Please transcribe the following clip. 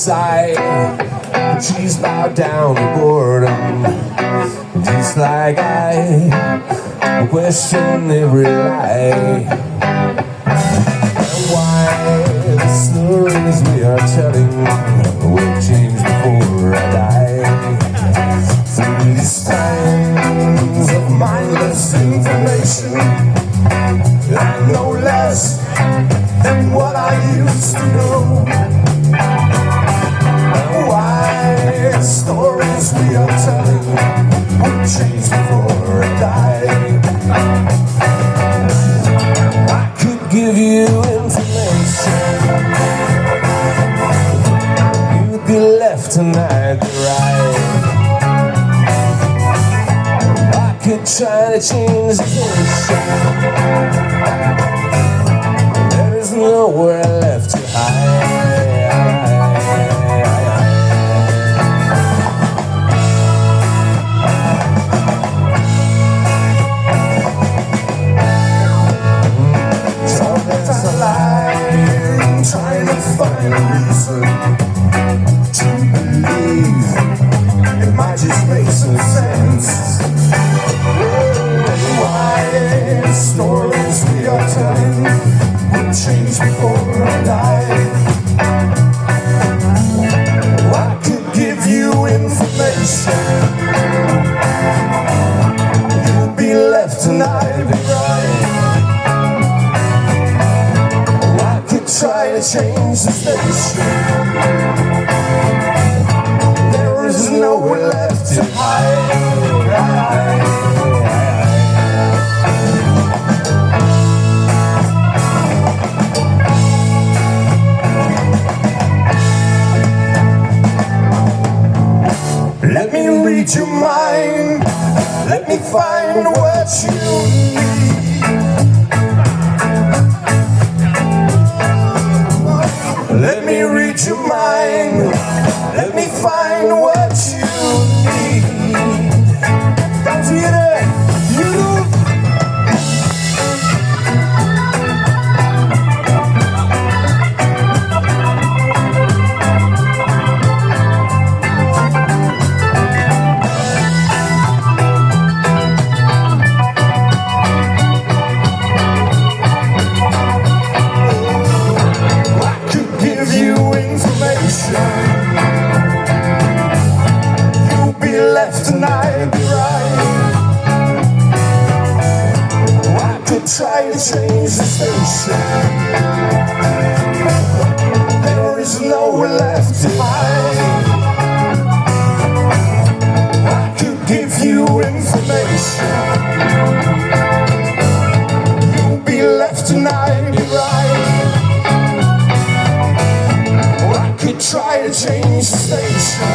sigh. She's bowed down to boredom, just like I question every lie. And why the stories we are telling will change before I die. Through these times of mindless information, I know less than what I used to know. The stories we are telling will change before I die. I could give you information, you'd be left tonight to ride. I could try to change the position, there is nowhere left to hide. Trying to find a reason to believe it might just make some sense. Why the stories we are telling will change before I die. I could give you information, you'll be left tonight to right. Try to change the station, there is nowhere left to hide. Let me read your mind, let me find what you need. Let me read your mind, let me find what you need. Don't you hear that? You you'll be left tonight to right. I could try to change the station, there is nowhere left to hide. I could give you information, you'll be left tonight to right. Try to change the station,